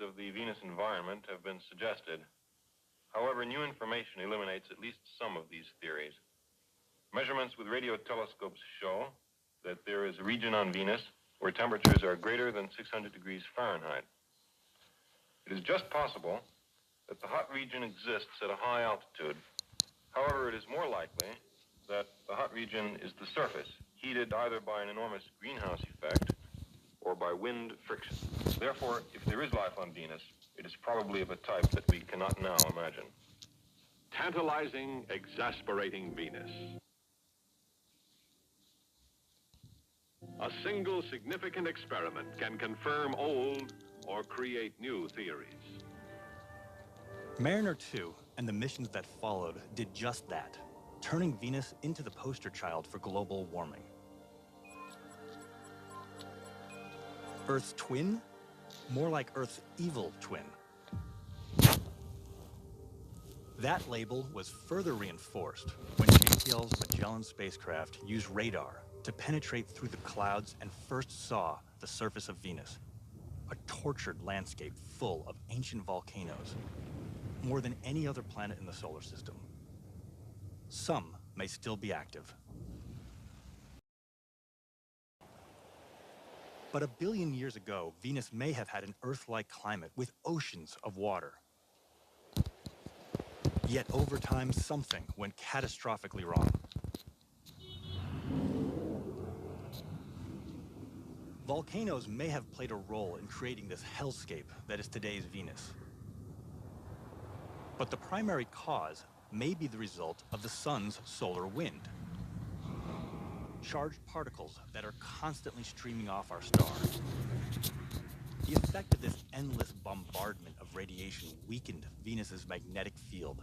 of the Venus environment have been suggested. However, new information eliminates at least some of these theories. Measurements with radio telescopes show that there is a region on Venus where temperatures are greater than 600 degrees Fahrenheit. It is just possible that the hot region exists at a high altitude. However, it is more likely that the hot region is the surface, heated either by an enormous greenhouse effect or by wind friction. Therefore, if there is life on Venus, it is probably of a type that we cannot now imagine. Tantalizing, exasperating Venus. A single significant experiment can confirm old or create new theories. Mariner 2 and the missions that followed did just that, turning Venus into the poster child for global warming. Earth's twin? More like Earth's evil twin. That label was further reinforced when JPL's Magellan spacecraft used radar to penetrate through the clouds and first saw the surface of Venus, a tortured landscape full of ancient volcanoes, more than any other planet in the solar system. Some may still be active. But a billion years ago, Venus may have had an Earth-like climate with oceans of water. Yet over time, something went catastrophically wrong. Volcanoes may have played a role in creating this hellscape that is today's Venus. But the primary cause may be the result of the sun's solar wind. Charged particles that are constantly streaming off our star. The effect of this endless bombardment of radiation weakened Venus's magnetic field.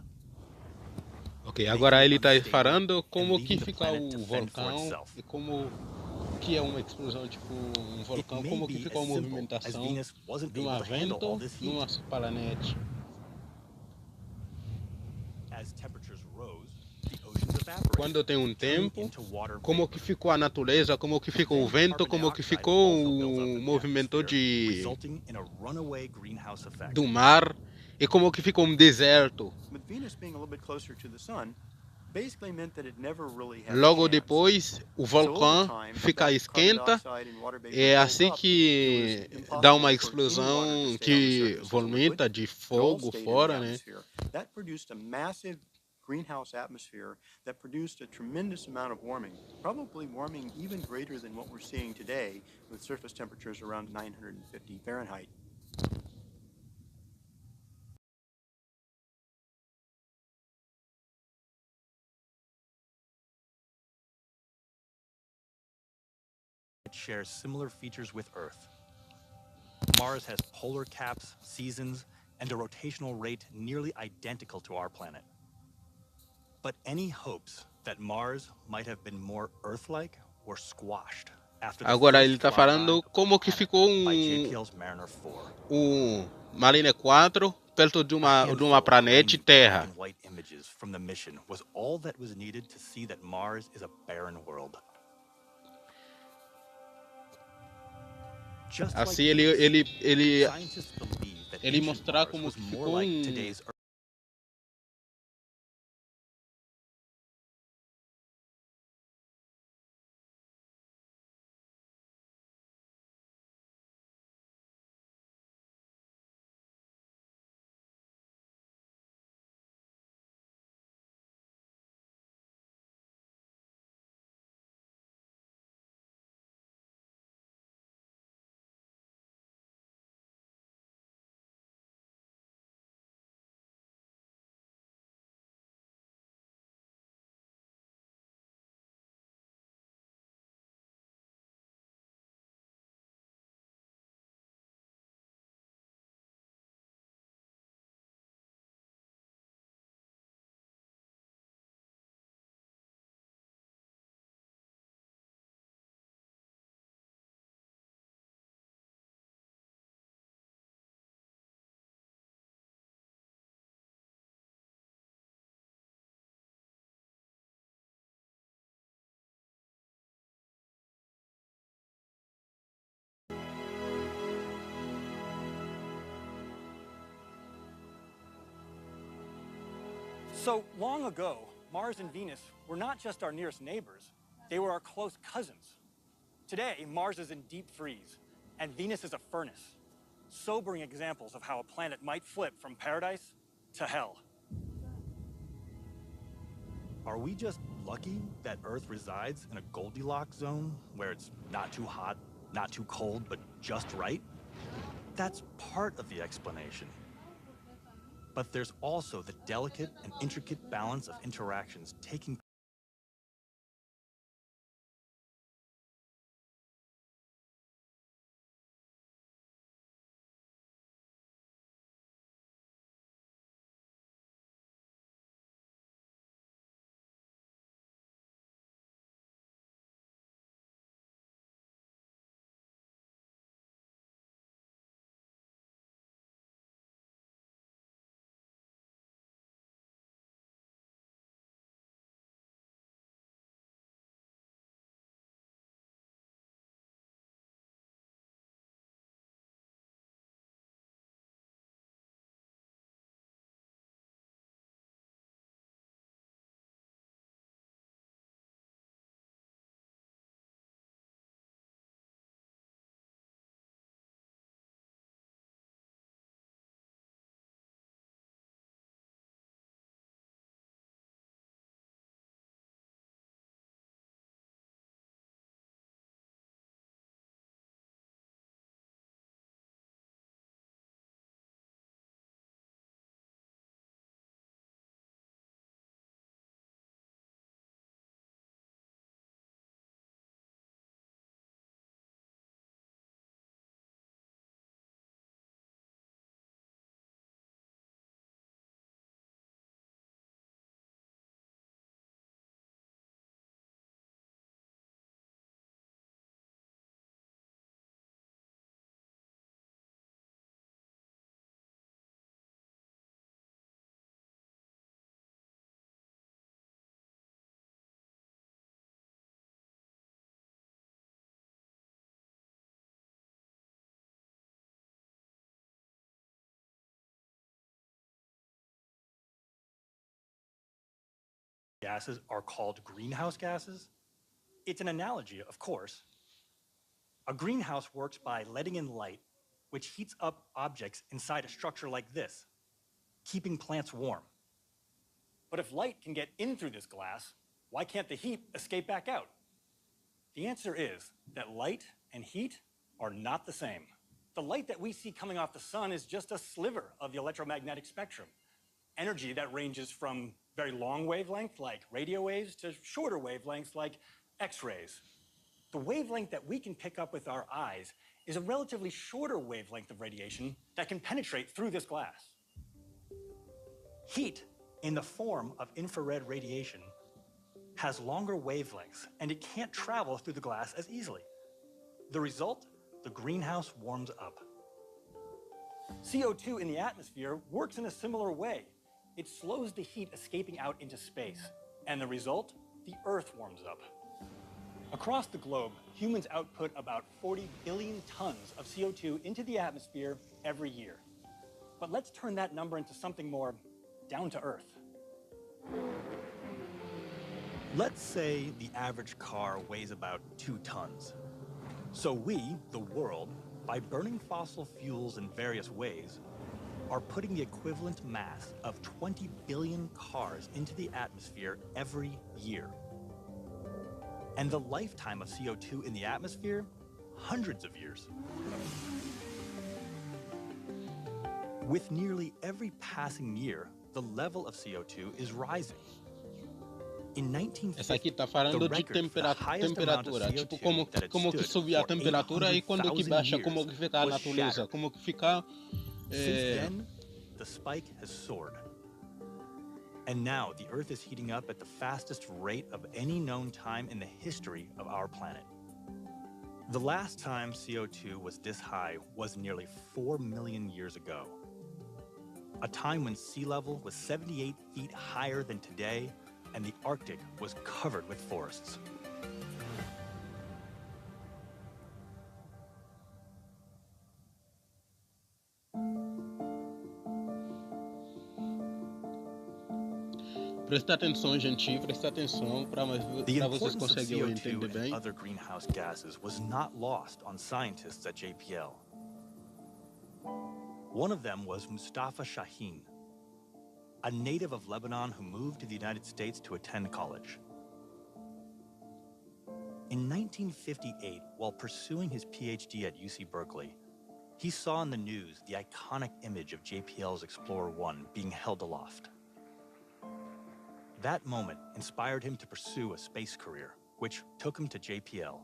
Ok, agora ele está falando como que fica o vulcão e como que é uma explosão tipo um vulcão, como que fica a movimentação de um evento numa planeta. Quando tem um tempo, como que ficou a natureza, como que ficou o vento, como que ficou o movimento do mar e como que ficou um deserto. Logo depois, o vulcão fica esquenta, é assim que dá uma explosão que vomita de fogo fora, né? Greenhouse atmosphere that produced a tremendous amount of warming, probably warming even greater than what we're seeing today with surface temperatures around 950 Fahrenheit. It shares similar features with Earth. Mars has polar caps, seasons, and a rotational rate nearly identical to our planet. But any hopes that Mars might have been more Earth-like were squashed after the Agora ele está falando como que ficou o Mariner 4 perto de uma planeta Terra. Assim ele mostrar como que ficou So long ago, Mars and Venus were not just our nearest neighbors, they were our close cousins. Today, Mars is in deep freeze, and Venus is a furnace. Sobering examples of how a planet might flip from paradise to hell. Are we just lucky that Earth resides in a Goldilocks zone where it's not too hot, not too cold, but just right? That's part of the explanation. But there's also the delicate and intricate balance of interactions taking gases are called greenhouse gases? It's an analogy, of course. A greenhouse works by letting in light, which heats up objects inside a structure like this, keeping plants warm. But if light can get in through this glass, why can't the heat escape back out? The answer is that light and heat are not the same. The light that we see coming off the sun is just a sliver of the electromagnetic spectrum. Energy that ranges from very long wavelength, like radio waves, to shorter wavelengths, like X-rays. The wavelength that we can pick up with our eyes is a relatively shorter wavelength of radiation that can penetrate through this glass. Heat, in the form of infrared radiation, has longer wavelengths, and it can't travel through the glass as easily. The result? The greenhouse warms up. CO2 in the atmosphere works in a similar way. It slows the heat escaping out into space, and the result? The Earth warms up. Across the globe, humans output about 40 billion tons of CO2 into the atmosphere every year. But let's turn that number into something more down to earth. Let's say the average car weighs about 2 tons. So we, the world, by burning fossil fuels in various ways, are putting the equivalent mass of 20 billion cars into the atmosphere every year. And the lifetime of CO2 in the atmosphere, hundreds of years. With nearly every passing year, the level of CO2 is rising. In 1950, Essa aqui tá falando de temperatura, tipo como que subir a temperatura e quando que baixa, como que fica a natureza, como que fica. Since then, the spike has soared. And now the Earth is heating up at the fastest rate of any known time in the history of our planet. The last time CO2 was this high was nearly 4 million years ago. A time when sea level was 78 feet higher than today, and the Arctic was covered with forests. Presta atenção, gente, presta atenção para The vocês importance of conseguirem CO2 entender and bem. other greenhouse gases was not lost on scientists at JPL. One of them was Mustafa Shaheen, a native of Lebanon who moved to the United States to attend college. In 1958, while pursuing his PhD at UC Berkeley, he saw in the news the iconic image of JPL's Explorer 1 being held aloft. That moment inspired him to pursue a space career, which took him to JPL.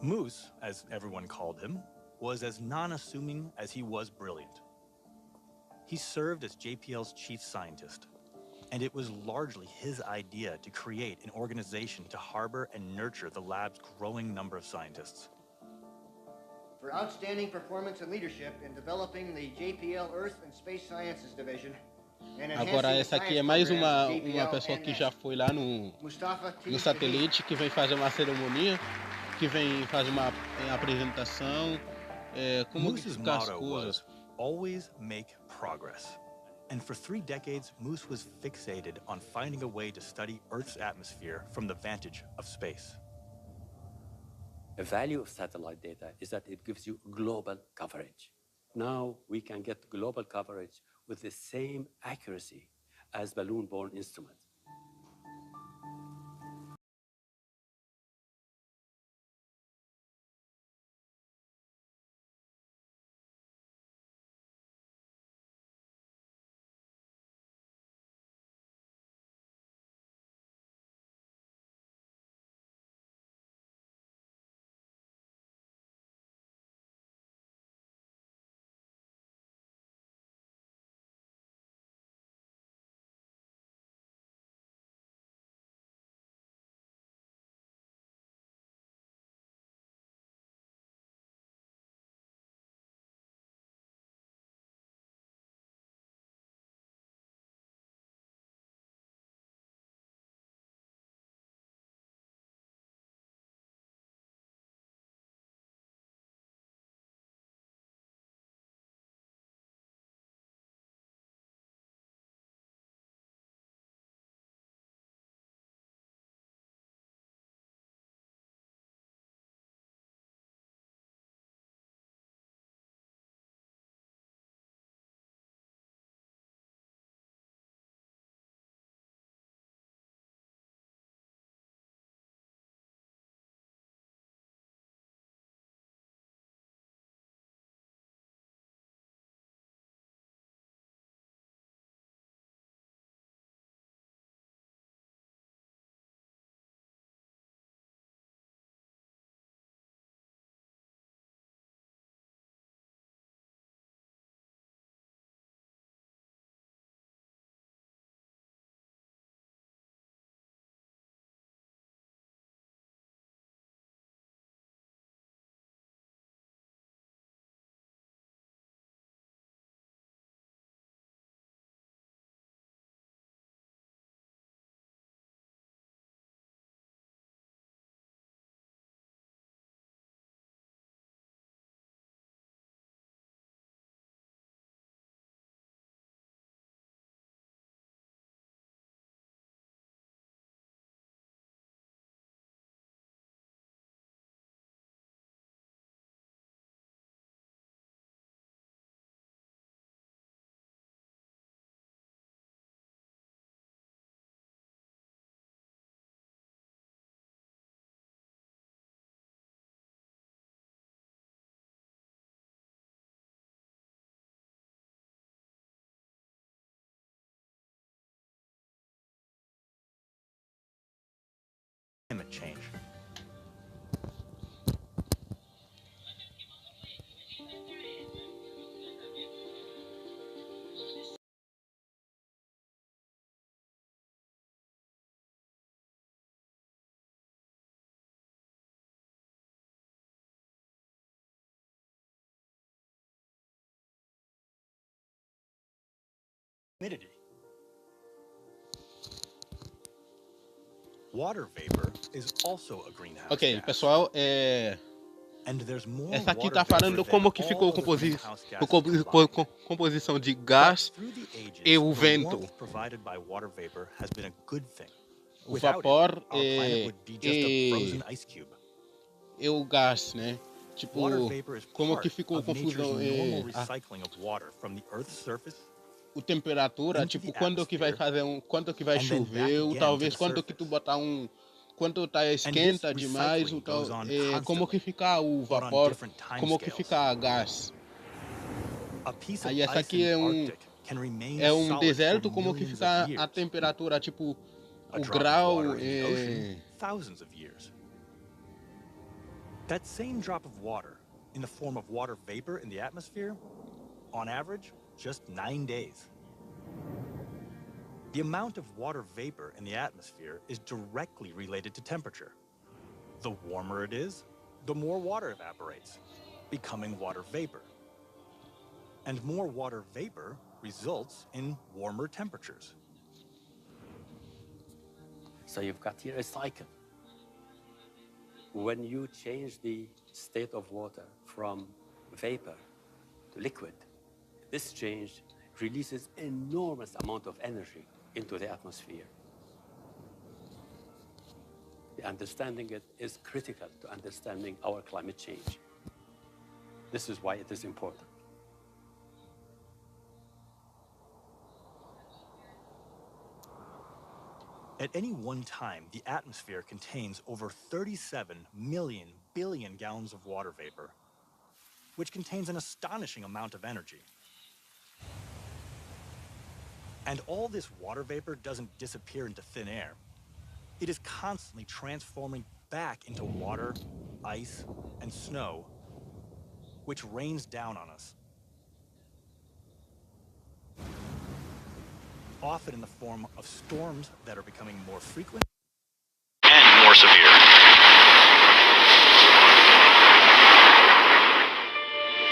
Moose, as everyone called him, was as non-assuming as he was brilliant. He served as JPL's chief scientist, and it was largely his idea to create an organization to harbor and nurture the lab's growing number of scientists. For outstanding performance and leadership in developing the JPL Earth and Space Sciences Division. Agora essa aqui é mais uma pessoa que já foi lá no satélite, que vem fazer uma cerimônia, que vem fazer uma apresentação, como que fica as coisas. Always make progress. And for 3 decades, Moose was fixated on finding a way to study Earth's atmosphere from the vantage of space. The value of satellite data is that it gives you global coverage. Now we can get global coverage with the same accuracy as balloon-borne instruments. Climate change. Humidity. Water vapor is also a greenhouse Ok, gas. pessoal, Essa aqui está falando como que ficou composição de gás e o vento. O vapor e o gás, né? Tipo, como que ficou confusão o temperatura, tipo, quando que vai fazer quando que vai chover, ou talvez quando que tu botar quando tá esquenta demais, ou tal, como que fica o vapor, como que fica gás. Aí essa aqui é um deserto, como que fica a temperatura, tipo, o grau That same drop of water in the form of water vapor in the atmosphere, on average, just 9 days. The amount of water vapor in the atmosphere is directly related to temperature. The warmer it is, the more water evaporates, becoming water vapor. And more water vapor results in warmer temperatures. So you've got here a cycle. When you change the state of water from vapor to liquid, this change releases enormous amount of energy into the atmosphere. Understanding it is critical to understanding our climate change. This is why it is important. At any one time, the atmosphere contains over 37 billion gallons of water vapor, which contains an astonishing amount of energy. And all this water vapor doesn't disappear into thin air. It is constantly transforming back into water, ice, and snow, which rains down on us. Often in the form of storms that are becoming more frequent and more severe.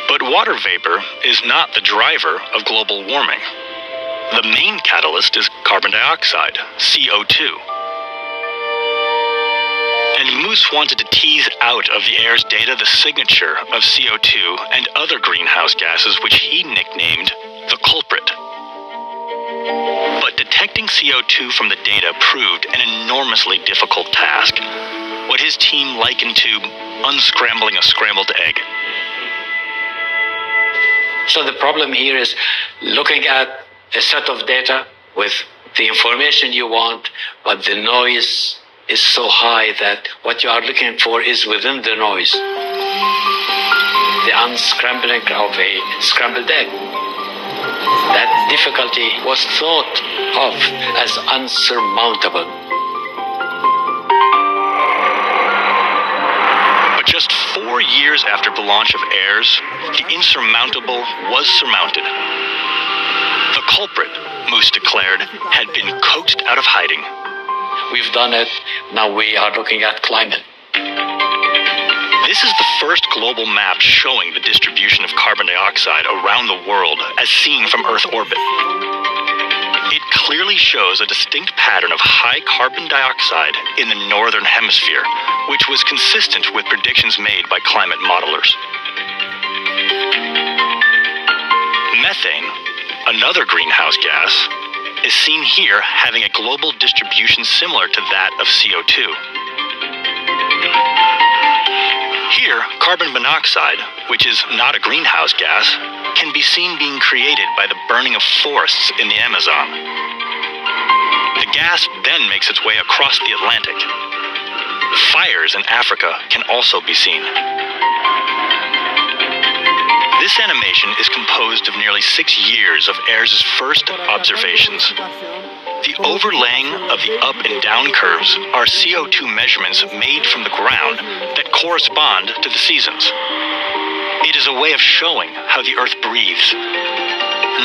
But water vapor is not the driver of global warming. The main catalyst is carbon dioxide, CO2. And Moose wanted to tease out of the air's data the signature of CO2 and other greenhouse gases, which he nicknamed the culprit. But detecting CO2 from the data proved an enormously difficult task, what his team likened to unscrambling a scrambled egg. So the problem here is looking at a set of data with the information you want, but the noise is so high that what you are looking for is within the noise. The unscrambling of a scrambled egg. That difficulty was thought of as unsurmountable. But just 4 years after the launch of AIRS, the insurmountable was surmounted. The culprit, Moose declared, had been coaxed out of hiding. We've done it. Now we are looking at climate. This is the first global map showing the distribution of carbon dioxide around the world as seen from Earth orbit. It clearly shows a distinct pattern of high carbon dioxide in the northern hemisphere, which was consistent with predictions made by climate modelers. Methane, another greenhouse gas, is seen here having a global distribution similar to that of CO2. Here, carbon monoxide, which is not a greenhouse gas, can be seen being created by the burning of forests in the Amazon. The gas then makes its way across the Atlantic. Fires in Africa can also be seen. This animation is composed of nearly 6 years of AIRS' first observations. The overlaying of the up and down curves are CO2 measurements made from the ground that correspond to the seasons. It is a way of showing how the Earth breathes.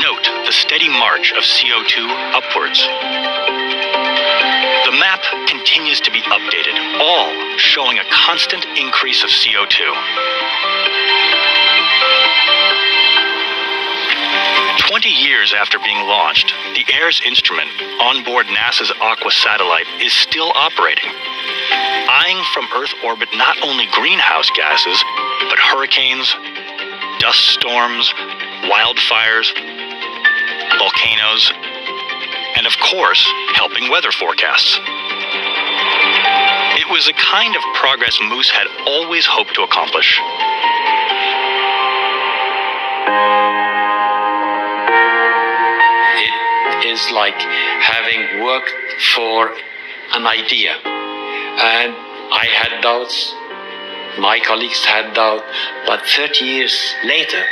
Note the steady march of CO2 upwards. The map continues to be updated, all showing a constant increase of CO2. 20 years after being launched, the AIRS instrument on board NASA's Aqua satellite is still operating, eyeing from Earth orbit not only greenhouse gases, but hurricanes, dust storms, wildfires, volcanoes, and of course, helping weather forecasts. It was a kind of progress Moose had always hoped to accomplish. It is like having worked for an idea. And I had doubts, my colleagues had doubt, but 30 years later,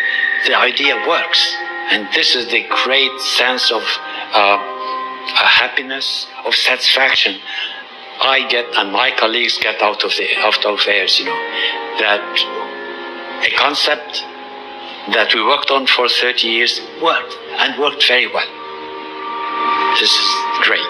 the idea works. And this is the great sense of happiness, of satisfaction I get and my colleagues get out of airs, that a concept that we worked on for 30 years worked, and worked very well. This is great.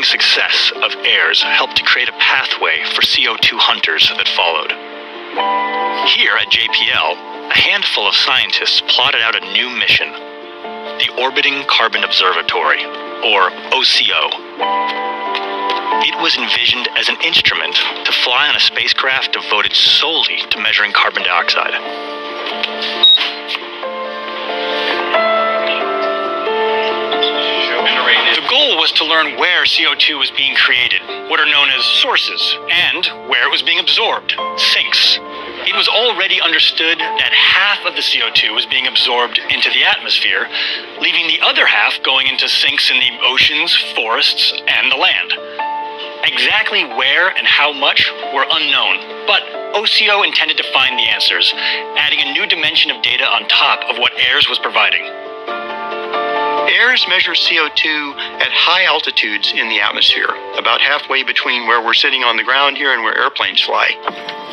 Success of AIRS helped to create a pathway for CO2 hunters that followed. Here at JPL, a handful of scientists plotted out a new mission, the Orbiting Carbon Observatory, or OCO. It was envisioned as an instrument to fly on a spacecraft devoted solely to measuring carbon dioxide. The goal was to learn where CO2 was being created, what are known as sources, and where it was being absorbed, sinks. It was already understood that half of the CO2 was being absorbed into the atmosphere, leaving the other half going into sinks in the oceans, forests, and the land. Exactly where and how much were unknown, but OCO intended to find the answers, adding a new dimension of data on top of what AIRS was providing. AIRS measures CO2 at high altitudes in the atmosphere, about halfway between where we're sitting on the ground here and where airplanes fly.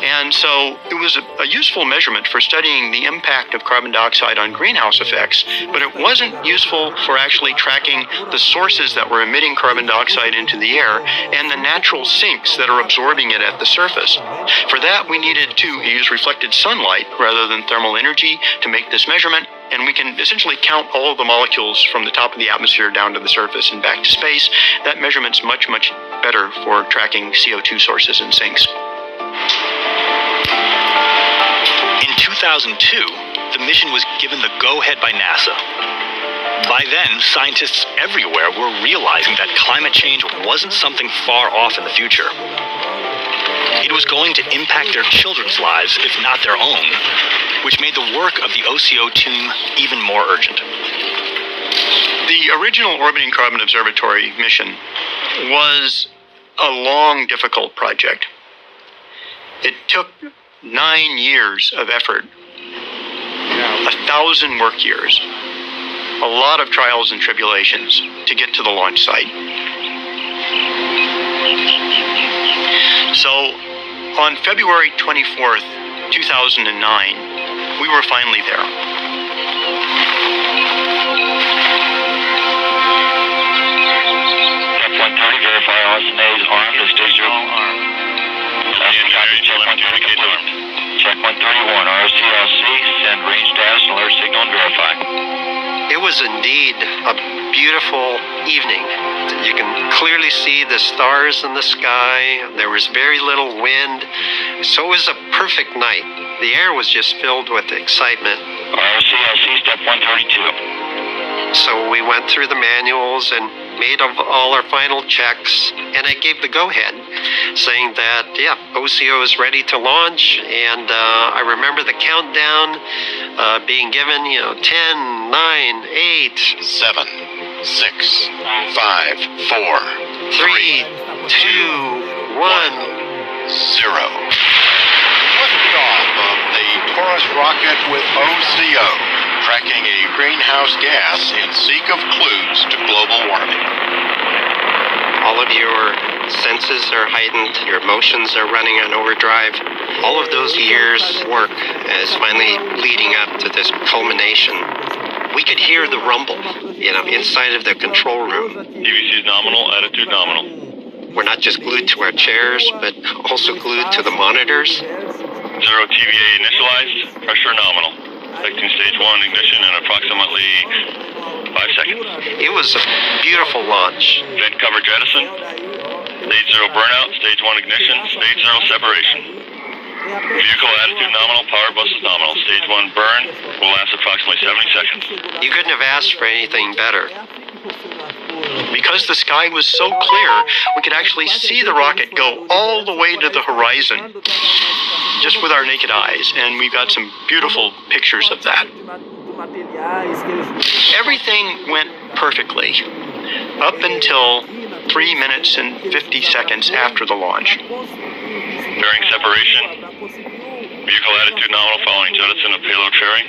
And so it was a useful measurement for studying the impact of carbon dioxide on greenhouse effects, but it wasn't useful for actually tracking the sources that were emitting carbon dioxide into the air and the natural sinks that are absorbing it at the surface. For that, we needed to use reflected sunlight rather than thermal energy to make this measurement, and we can essentially count all of the molecules from the top of the atmosphere down to the surface and back to space. That measurement's much, much better for tracking CO2 sources and sinks. In 2002, the mission was given the go-ahead by NASA. By then, scientists everywhere were realizing that climate change wasn't something far off in the future. It was going to impact their children's lives, if not their own, which made the work of the OCO team even more urgent. The original Orbiting Carbon Observatory mission was a long, difficult project. It took 9 years of effort, 1,000 work years, a lot of trials and tribulations to get to the launch site. So on February 24th, 2009, we were finally there. Check 130, verify all nays armed is digital armed. Check 131, RCLC, send range status, alert signal, and verify. It was indeed a beautiful evening. You can clearly see the stars in the sky. There was very little wind, so it was a perfect night. The air was just filled with excitement. RCLC, step 132. So we went through the manuals and made all our final checks, and I gave the go-ahead, saying that, yeah, OCO is ready to launch, and I remember the countdown being given, 10, 9, 8, 7, 6, 5, 4, 3, 2, 1, 0. Liftoff of the Taurus rocket with OCO, tracking a greenhouse gas in seek of clues to global warming. All of your senses are heightened, your emotions are running on overdrive. All of those years' work is finally leading up to this culmination. We could hear the rumble inside of the control room. DVC is nominal, attitude nominal. We're not just glued to our chairs, but also glued to the monitors. 0 TVA initialized, pressure nominal. Expecting stage 1 ignition in approximately 5 seconds. It was a beautiful launch. Vent cover jettison. Stage 0 burnout, stage 1 ignition, stage 0 separation. Vehicle attitude nominal, power bus is nominal. Stage 1 burn will last approximately 70 seconds. You couldn't have asked for anything better. Because the sky was so clear, we could actually see the rocket go all the way to the horizon, just with our naked eyes, and we've got some beautiful pictures of that. Everything went perfectly, up until 3 minutes and 50 seconds after the launch. During separation, vehicle attitude nominal following jettison of payload fairing,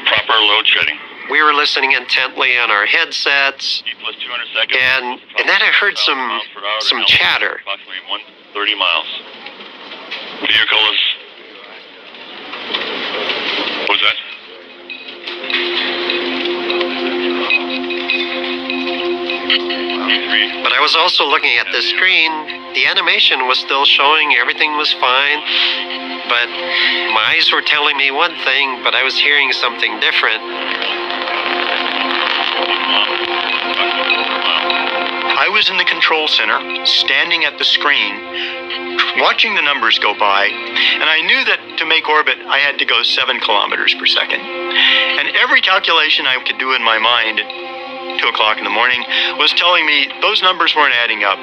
proper load shedding. We were listening intently on our headsets, Plus 200 seconds. and then I heard some chatter. Approximately 130 miles. Vehicle is... What was that? But I was also looking at the screen. The animation was still showing everything was fine, but my eyes were telling me one thing, but I was hearing something different. I was in the control center, standing at the screen, watching the numbers go by, and I knew that to make orbit, I had to go 7 kilometers per second. And every calculation I could do in my mind at 2 o'clock in the morning was telling me those numbers weren't adding up.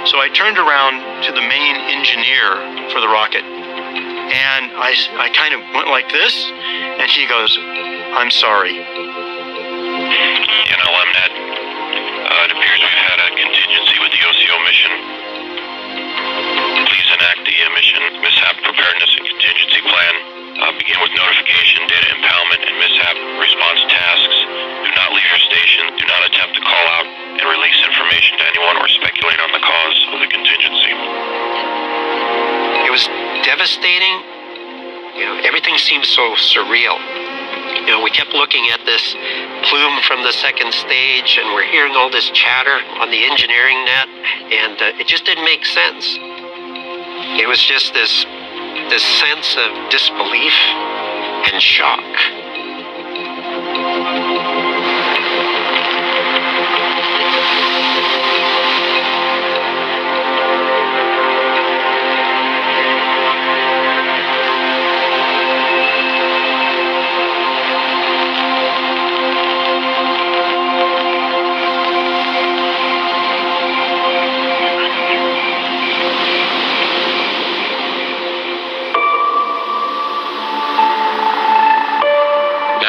So I turned around to the main engineer for the rocket, and I kind of went like this, and he goes, "I'm sorry." LMNet. It appears we've had a contingency with the OCO mission. Please enact the mission mishap preparedness and contingency plan. Begin with notification, data impoundment, and mishap response tasks. Do not leave your station. Do not attempt to call out and release information to anyone or speculate on the cause of the contingency. It was devastating. Everything seemed so surreal. We kept looking at this plume from the second stage, and we're hearing all this chatter on the engineering net, and it just didn't make sense. It was just this sense of disbelief and shock.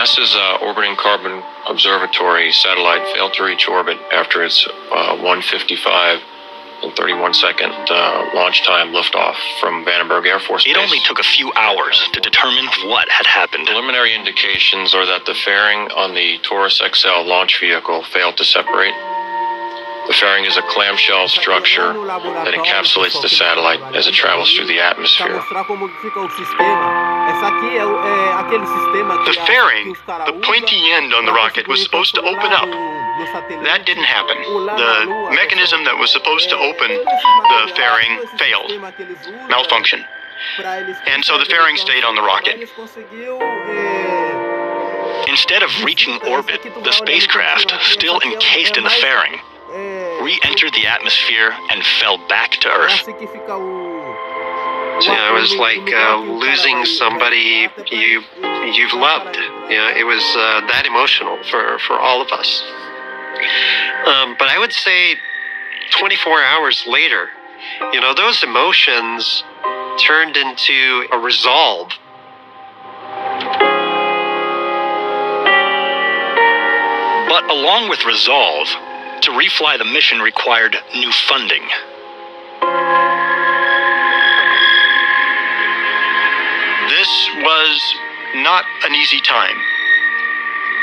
NASA's orbiting carbon observatory satellite failed to reach orbit after its 1:55 and 31-second launch time liftoff from Vandenberg Air Force Base. It only took a few hours to determine what had happened. Preliminary indications are that the fairing on the Taurus XL launch vehicle failed to separate. The fairing is a clamshell structure that encapsulates the satellite as it travels through the atmosphere. The fairing, the pointy end on the rocket, was supposed to open up. That didn't happen. The mechanism that was supposed to open the fairing failed, malfunctioned. And so the fairing stayed on the rocket. Instead of reaching orbit, the spacecraft, still encased in the fairing, re-entered the atmosphere and fell back to Earth. It was like losing somebody you've loved. It was that emotional for all of us. But I would say 24 hours later, those emotions turned into a resolve. But along with resolve, to refly the mission required new funding. This was not an easy time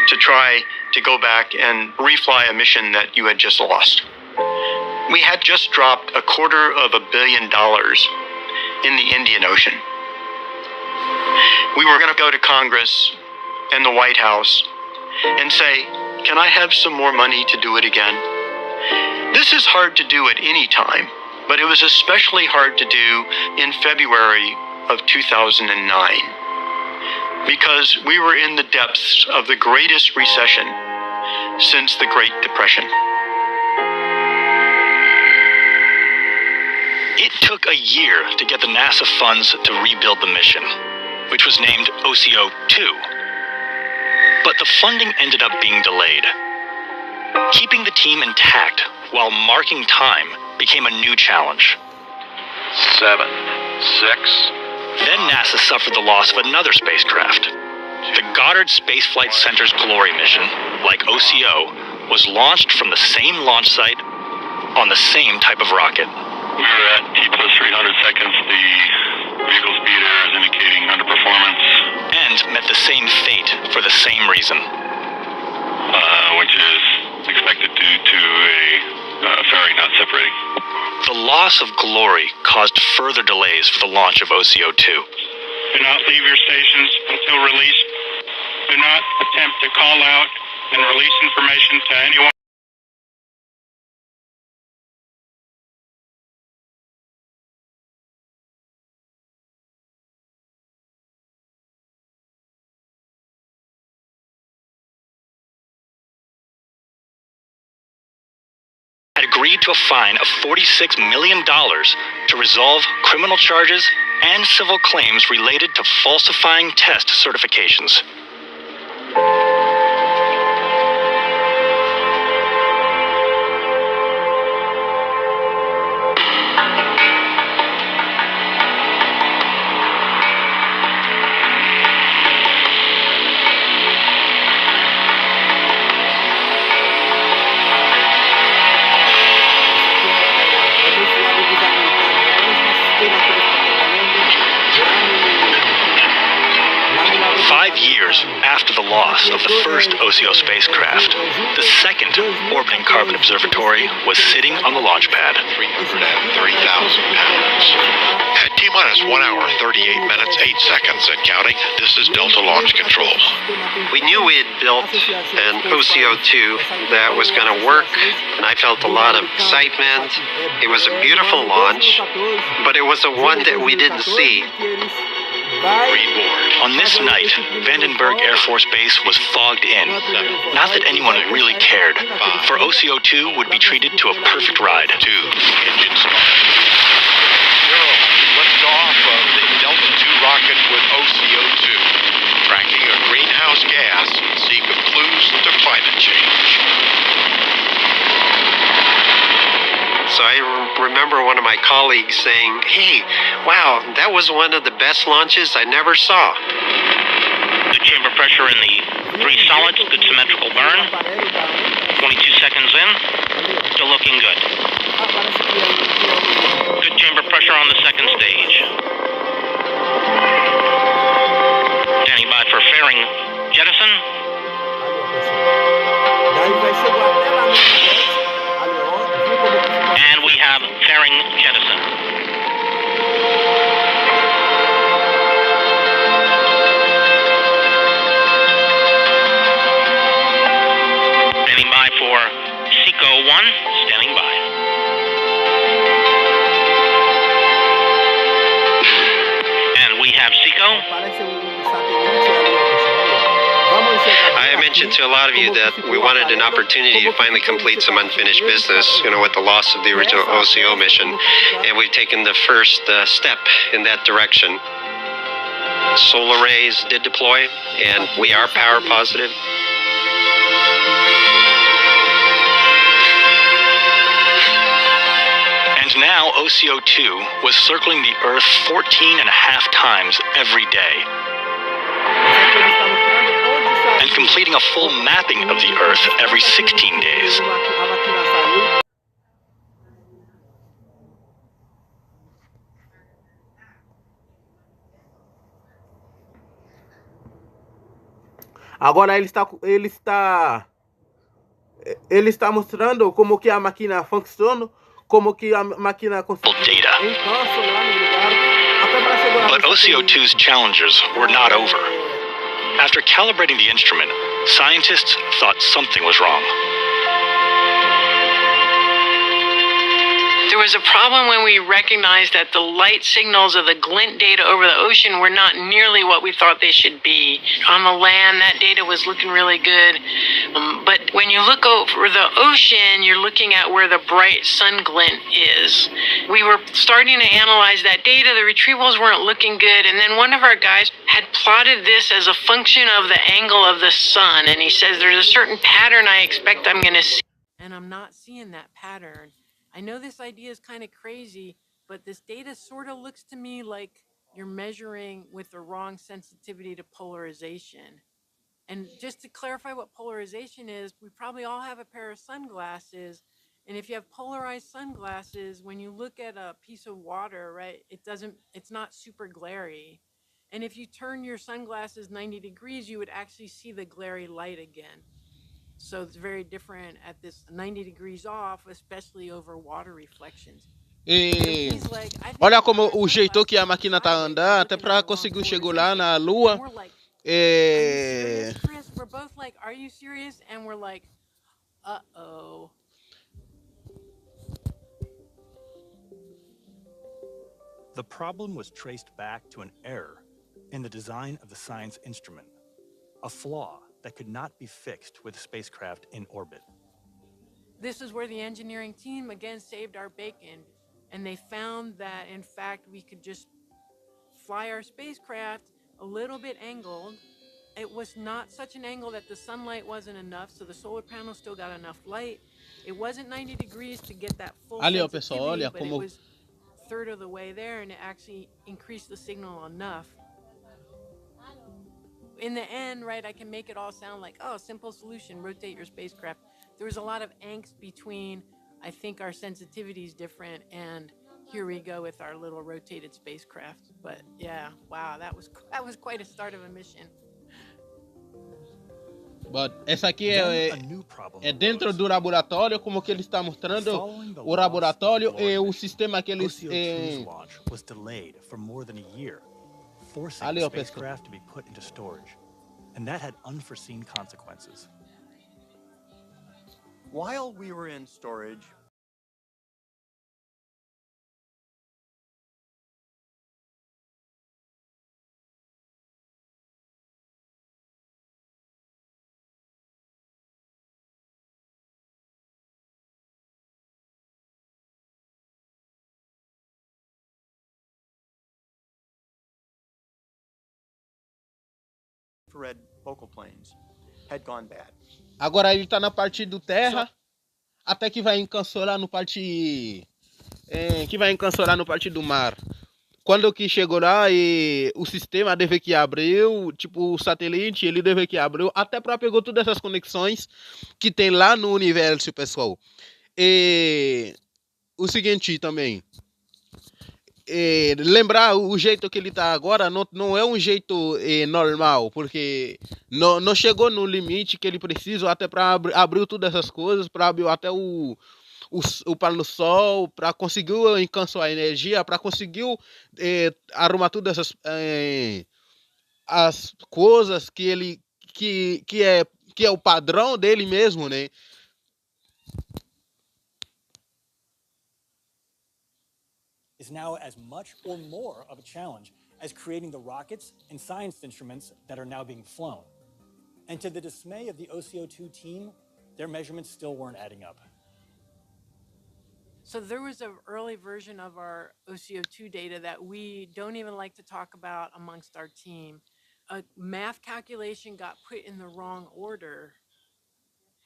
to try to go back and refly a mission that you had just lost. We had just dropped $250 million in the Indian Ocean. We were going to go to Congress and the White House and say, can I have some more money to do it again? This is hard to do at any time, but it was especially hard to do in February of 2009 because we were in the depths of the greatest recession since the Great Depression. It took a year to get the NASA funds to rebuild the mission, which was named OCO-2. But the funding ended up being delayed. Keeping the team intact while marking time became a new challenge. 7, 6. Then NASA suffered the loss of another spacecraft. The Goddard Space Flight Center's Glory mission, like OCO, was launched from the same launch site on the same type of rocket. We are at T plus 300 seconds. The vehicle speeder is indicating underperformance. And met the same fate for the same reason. Which is expected due to a fairing not separating. The loss of Glory caused further delays for the launch of OCO-2. Do not leave your stations until release. Do not attempt to call out and release information to anyone. Had agreed to a fine of $46 million to resolve criminal charges and civil claims related to falsifying test certifications. After the loss of the first OCO spacecraft, the second orbiting carbon observatory was sitting on the launch pad. 330,000 pounds. At T-minus 1 hour, 38 minutes, 8 seconds and counting, this is Delta Launch Control. We knew we had built an OCO-2 that was going to work, and I felt a lot of excitement. It was a beautiful launch, but it was a one that we didn't see. On this night, Vandenberg Air Force Base was fogged in. Not that anyone really cared, for OCO-2 would be treated to a perfect ride. 2, engine start. 0, lift off of the Delta II rocket with OCO-2, tracking a greenhouse gas in seek of clues to climate change. So I remember one of my colleagues saying, "Hey, wow, that was one of the best launches I never saw." Good chamber pressure in the 3 solids, good symmetrical burn. 22 seconds in, still looking good. Good chamber pressure on the second stage. Standing by for fairing jettison. And we have fairing jettison. Standing by for SECO 1, standing by. And we have SECO. I mentioned to a lot of you that we wanted an opportunity to finally complete some unfinished business, with the loss of the original OCO mission, and we've taken the first step in that direction. Solar arrays did deploy, and we are power positive. And now OCO-2 was circling the Earth 14 and a half times every day, and completing a full mapping of the Earth every 16 days. Agora ele está mostrando como que a máquina funciona, como que a máquina data. But OCO-2's challenges were not over. After calibrating the instrument, Scientists thought something was wrong. There was a problem when we recognized that the light signals of the glint data over the ocean were not nearly what we thought they should be. On the land, that data was looking really good. But when you look over the ocean, you're looking at where the bright sun glint is. We were starting to analyze that data. The retrievals weren't looking good. And then one of our guys had plotted this as a function of the angle of the sun. And he says, there's a certain pattern I expect I'm going to see. And I'm not seeing that pattern. I know this idea is kind of crazy, but this data sort of looks to me like you're measuring with the wrong sensitivity to polarization. And just to clarify what polarization is, we probably all have a pair of sunglasses. And if you have polarized sunglasses, when you look at a piece of water, right, it's not super glary. And if you turn your sunglasses 90 degrees, you would actually see the glary light again. So it's very different at this 90 degrees off, especially over water reflections. E olha como o jeito que a máquina tá andando, até para conseguir chegar lá na Lua. Chris, we're both like, are you serious? And we're like, uh-oh. The problem was traced back to an error in the design of the science instrument, a flaw that could not be fixed with a spacecraft in orbit. This is where the engineering team again saved our bacon, and they found that, in fact, we could just fly our spacecraft a little bit angled. It was not such an angle that the sunlight wasn't enough, so the solar panel still got enough light. It wasn't 90 degrees to get that full sensitivity, but it was a third of the way there, and it actually increased the signal enough. In the end, right, I can make it all sound like, oh, simple solution, rotate your spacecraft. There was a lot of angst between, I think our sensitivity is different, and here we go with our little rotated spacecraft. But yeah, wow, that was quite a start of a mission. But essa aqui é dentro do laboratório, como que ele está mostrando o laboratório e o sistema que eles was delayed for more than a year, forcing the spacecraft to be put into storage, and that had unforeseen consequences. While we were in storage, infrared focal planes had gone bad. Agora ele está na parte do terra, até que vai encansorar no parte do mar. Quando que chegou lá e o sistema deve que abriu, tipo o satélite, ele deve que abriu, até para pegar todas essas conexões que tem lá no universo, pessoal. E o seguinte também, lembrar o jeito que ele está agora não é um jeito normal, porque não chegou no limite que ele precisa até para abrir todas essas coisas, para abrir até o pano sol, para conseguir encançar a energia, para conseguir arrumar todas as coisas que é o padrão dele mesmo, né? Is now as much or more of a challenge as creating the rockets and science instruments that are now being flown. And to the dismay of the OCO2 team, their measurements still weren't adding up. So there was an early version of our OCO2 data that we don't even like to talk about amongst our team. A math calculation got put in the wrong order,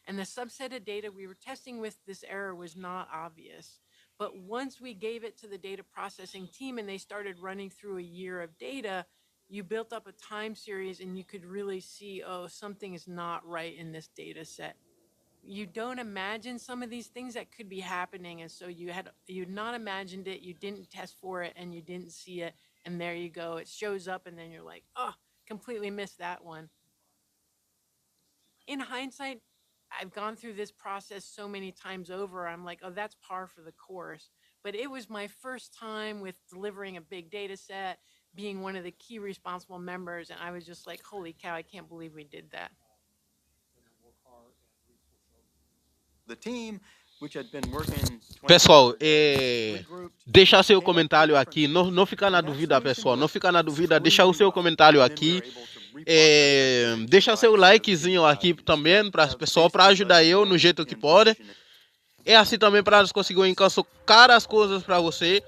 and the subset of data we were testing with this error was not obvious. But once we gave it to the data processing team and they started running through a year of data, you built up a time series and you could really see, oh, something is not right in this data set. You don't imagine some of these things that could be happening, and so you'd not imagined it, you didn't test for it, and you didn't see it, and there you go. It shows up, and then you're like, oh, completely missed that one. In hindsight, I've gone through this process so many times over, I'm like, oh, that's par for the course. But it was my first time with delivering a big data set, being one of the key responsible members, and I was just like, holy cow, I can't believe we did that. Pessoal, deixa seu comentário aqui, não fica na dúvida, pessoal, não fica na dúvida, deixa o seu comentário aqui, deixa seu likezinho aqui também para pessoal, para ajudar eu no jeito que pode. É assim também para nós conseguirmos encaixar as coisas para você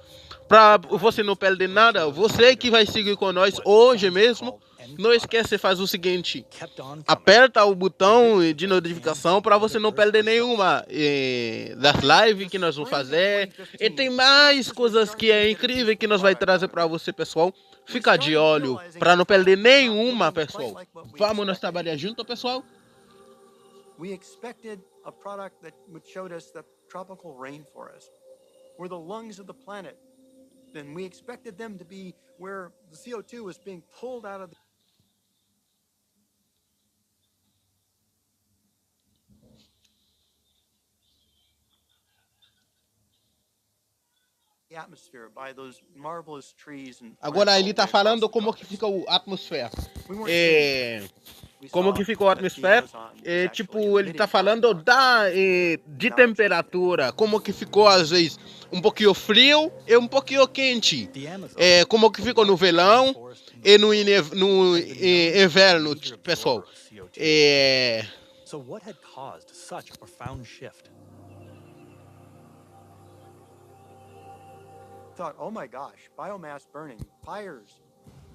não perder nada. Você que vai seguir com nós hoje mesmo, não esquece, faz o seguinte, aperta o botão de notificação para você não perder nenhuma das lives que nós vamos fazer. E tem mais coisas que é incrível que nós vai trazer para você, pessoal. Fica de olho para não perder nenhuma, pessoal. Vamos nós trabalhar junto, pessoal. We expected a product that showed us the tropical rainforest were the lungs of the planet. And we expected them to be where the CO2 was being pulled out of the atmosphere by those marvelous trees and agora ele está falando como que fica a atmosfera. Como que ficou a atmosfera? Tipo, ele está falando de temperatura, como que ficou às vezes um pouquinho frio e um pouquinho quente. Como que ficou no verão e no inverno, pessoal. So what had caused such a profound shift? Thought, oh my gosh, biomass burning,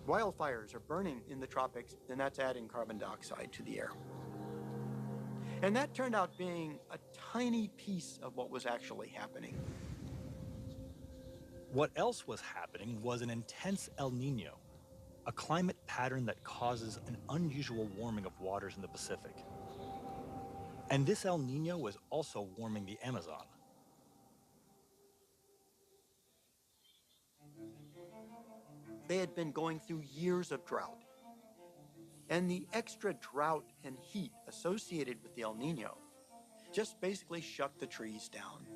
wildfires are burning in the tropics, and that's adding carbon dioxide to the air. And that turned out being a tiny piece of what was actually happening. What else was happening was an intense El Nino, a climate pattern that causes an unusual warming of waters in the Pacific. And this El Nino was also warming the Amazon. They had been going through years of drought. And the extra drought and heat associated with the El Nino just basically shut the trees down.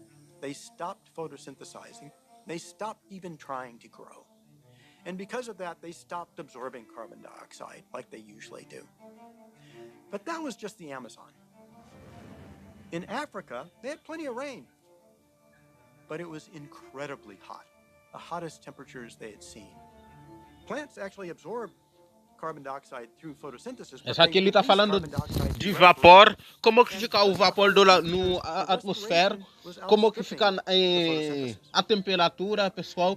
They stopped photosynthesizing. They stopped even trying to grow. And because of that, they stopped absorbing carbon dioxide like they usually do. But that was just the Amazon. In Africa, they had plenty of rain. But it was incredibly hot, the hottest temperatures they had seen. Plants actually absorb carbon dioxide through photosynthesis. Essa aqui ele está falando de vapor, como que fica o vapor no atmosfera, como que fica a temperatura, pessoal.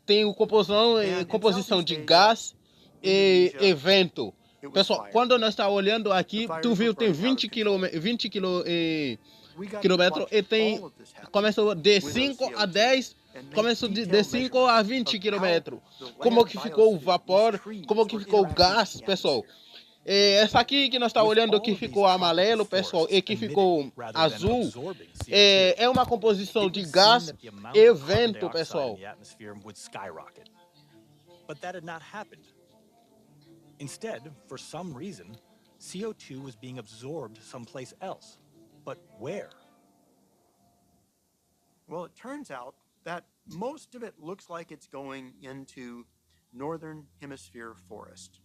Tem composição de gás e vento. Pessoal, quando nós estamos olhando aqui, tu viu, tem 20 quilômetros e tem, começa de 5 a 10, começa de 5 a 20 quilômetros. Como que ficou o vapor, como que ficou o gás, pessoal. Essa aqui que nós estamos olhando que ficou amarelo, pessoal, e que ficou azul, é uma composição de gás e vento, pessoal. But that had not happened. Instead, for some reason, CO2 was being absorbed someplace else. But where? Well, it turns out that most of it looks like it's going into northern hemisphere forest.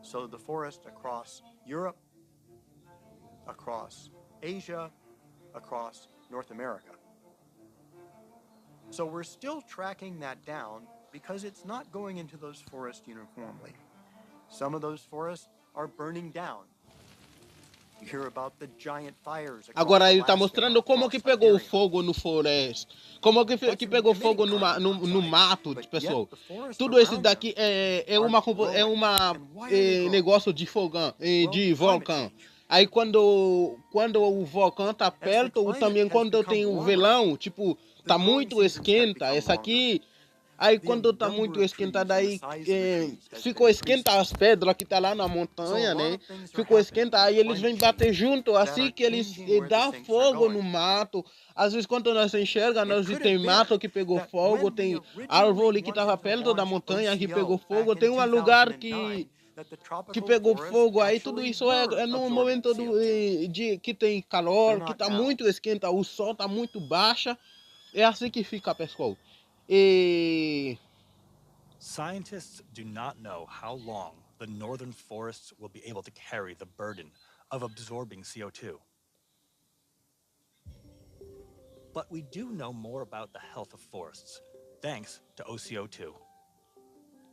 So the forest across Europe, across Asia, across North America. So we're still tracking that down because it's not going into those forests uniformly. Some of those forests are burning down. You hear about the giant fires. Agora ele está mostrando como que pegou fogo no floresta, como que pegou fogo no mato, pessoal. Tudo isso daqui é uma negócio de fogão, de vulcão. Aí quando o vulcão tá perto, ou também quando tem o verão, tipo, tá muito esquenta, essa aqui. Aí quando tá muito esquentado, aí ficou esquenta as pedras que tá lá na montanha, né? Ficou esquenta, aí eles vêm bater junto, assim que eles dão fogo no mato. Às vezes quando nós enxergamos, nós tem mato que pegou fogo, tem árvore que estava perto da montanha que pegou fogo, tem um lugar que pegou fogo, aí tudo isso é no momento que tem calor, que tá muito esquenta, o sol tá muito baixo, é assim que fica, pessoal. Scientists do not know how long the northern forests will be able to carry the burden of absorbing CO2. But we do know more about the health of forests, thanks to OCO2.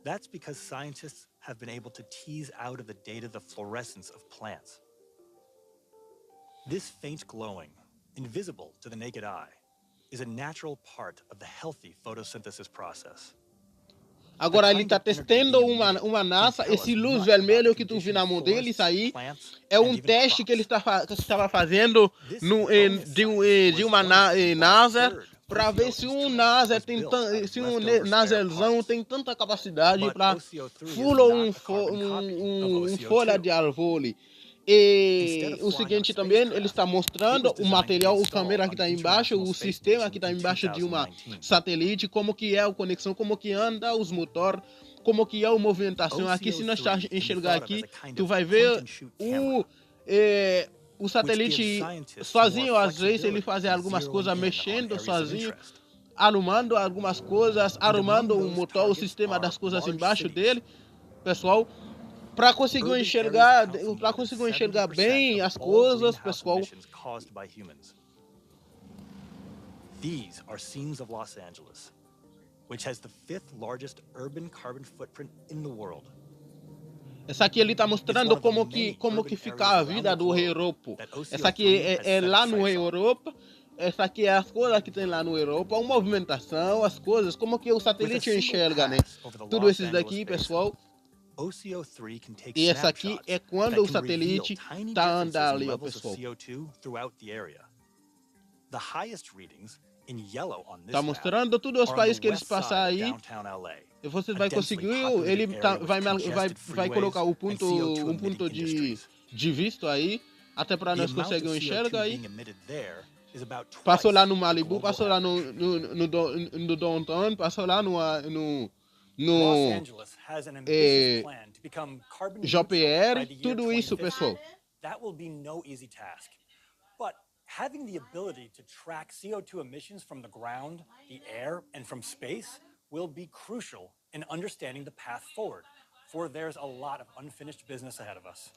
That's because scientists have been able to tease out of the data the fluorescence of plants. This faint glowing, invisible to the naked eye, is a natural part of the healthy photosynthesis process. Agora ele está testando uma NASA. Esse luz vermelho que tu viu na mão dele, isso aí é um teste que ele estava fazendo de uma NASA para ver se um NASA tem tanta capacidade para furar um folha de árvore. E o seguinte também, ele está mostrando o material, o câmera que está embaixo, o sistema que está embaixo de uma satélite, como que é a conexão, como que anda os motores, como que é a movimentação. Aqui, se nós enxergar aqui, tu vai ver o satélite sozinho, às vezes ele faz algumas coisas mexendo sozinho, arrumando algumas coisas, arrumando o motor, o sistema das coisas embaixo dele, pessoal. Para conseguir enxergar bem as coisas, pessoal. These are scenes of Los Angeles, which has the 5th largest urban carbon footprint in the world. Essa aqui ele está mostrando como que fica a vida do Europa. Essa aqui é lá no Europa. Essa aqui é as coisas que tem lá no Europa, a movimentação, as coisas, como que o satélite enxerga, né? Tudo isso daqui, pessoal. E essa aqui é quando o satélite está andando ali, ó, pessoal. Está mostrando todos os países que eles passam aí. E você vai conseguir, ele vai colocar um ponto de vista aí, até para nós conseguirmos enxergar aí. Passou lá no Malibu, passou lá no Downtown, passou lá no JPR, tudo isso, pessoal. That will be no easy task. But having the ability to track CO2 emissions from the ground, the air, and from space will be crucial in understanding the path forward, for there's a lot of unfinished business ahead of us.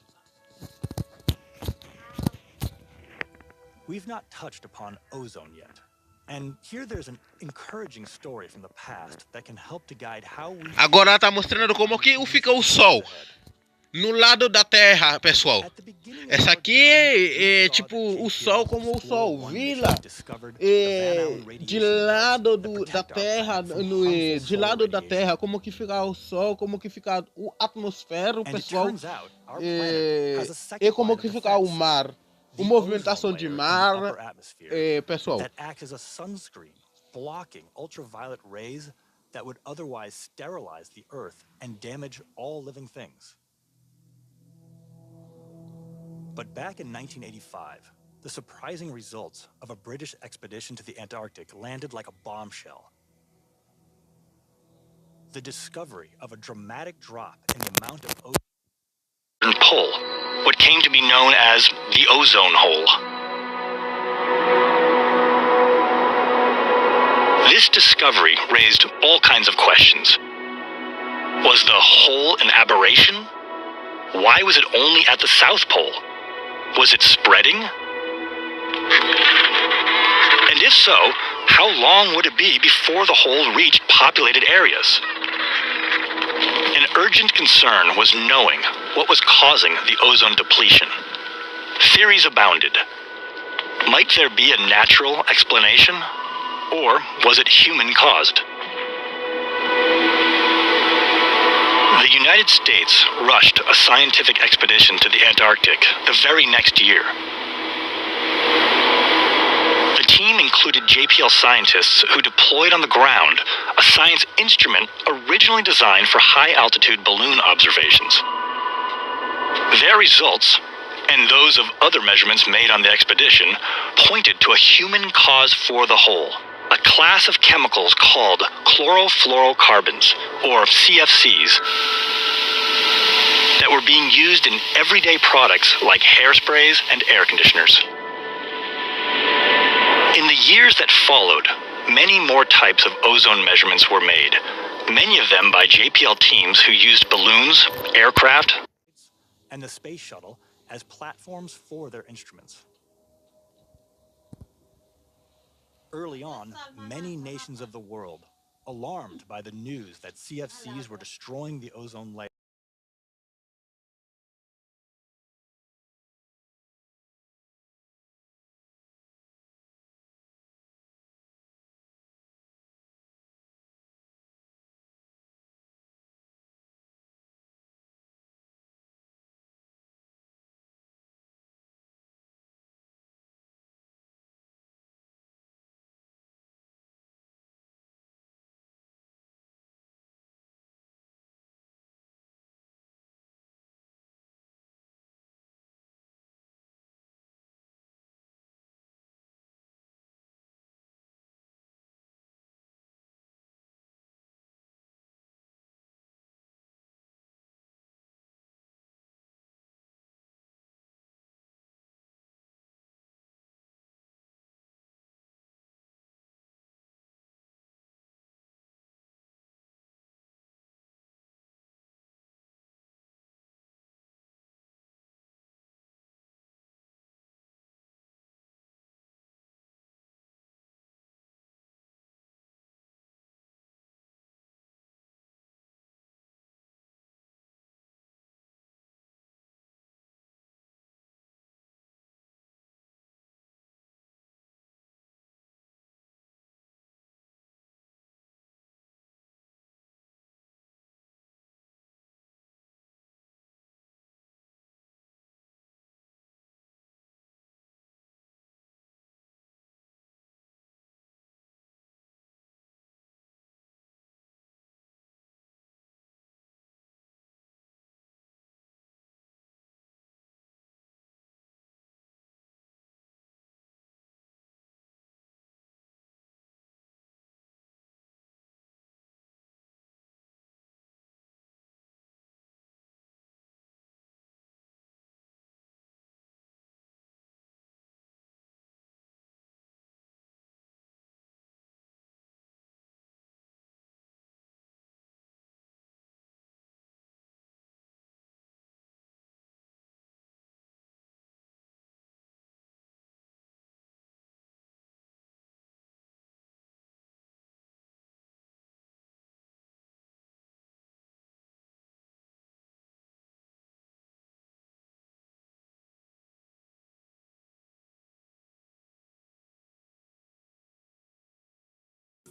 We've not touched upon ozone yet. And here there's an encouraging story from the past that can help to guide how we... Agora tá mostrando como que fica o Sol no lado da Terra, pessoal. Essa aqui é tipo o Sol como o Sol, vila de lado da Terra, de lado da Terra, como que fica o Sol, como que fica a atmosfera, pessoal, e como que fica o mar. A movimentação de mar, pessoal. That acts as a sunscreen, blocking ultraviolet rays that would otherwise sterilize the Earth and damage all living things. But back in 1985, the surprising results of a British expedition to the Antarctic landed like a bombshell. The discovery of a dramatic drop in the amount of ozone pull, what came to be known as the ozone hole. This discovery raised all kinds of questions. Was the hole an aberration? Why was it only at the South Pole? Was it spreading? And if so, how long would it be before the hole reached populated areas? An urgent concern was knowing what was causing the ozone depletion. Theories abounded. Might there be a natural explanation? Or was it human-caused? The United States rushed a scientific expedition to the Antarctic the very next year. The team included JPL scientists who deployed on the ground a science instrument originally designed for high-altitude balloon observations. Their results, and those of other measurements made on the expedition, pointed to a human cause for the hole, a class of chemicals called chlorofluorocarbons, or CFCs, that were being used in everyday products like hairsprays and air conditioners. In the years that followed, many more types of ozone measurements were made, many of them by JPL teams who used balloons, aircraft, and the space shuttle, as platforms for their instruments. Early on, many nations of the world, alarmed by the news that CFCs were destroying the ozone layer,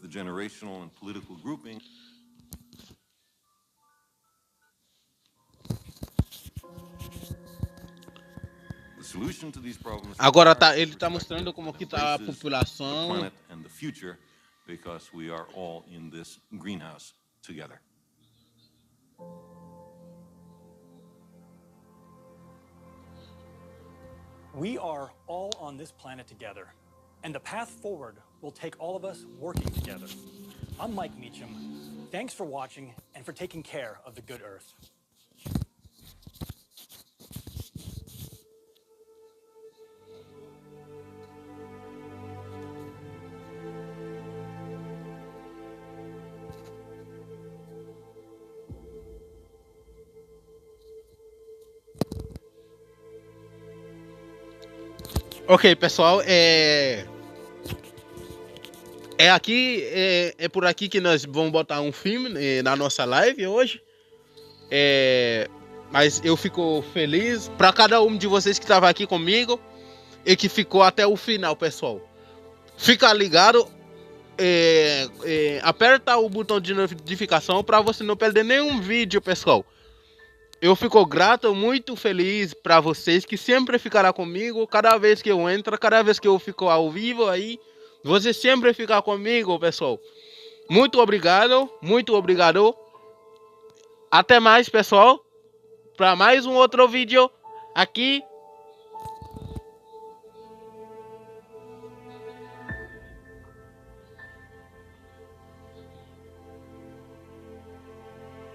the generational and political grouping. The solution to these problems Agora ele tá mostrando como que tá a the população. planet and the future, because we are all in this greenhouse together. We are all on this planet together, and the path forward will take all of us working together. I'm Mike Meacham. Thanks for watching and for taking care of the good Earth. Ok, pessoal, aqui, é por aqui que nós vamos botar um filme na nossa live hoje. Mas eu fico feliz para cada um de vocês que estava aqui comigo e que ficou até o final, pessoal. Fica ligado, aperta o botão de notificação para você não perder nenhum vídeo, pessoal. Eu fico grato, muito feliz para vocês que sempre ficará comigo. Cada vez que eu entro, cada vez que eu fico ao vivo aí, você sempre fica comigo, pessoal. Muito obrigado, muito obrigado. Até mais, pessoal. Para mais um outro vídeo aqui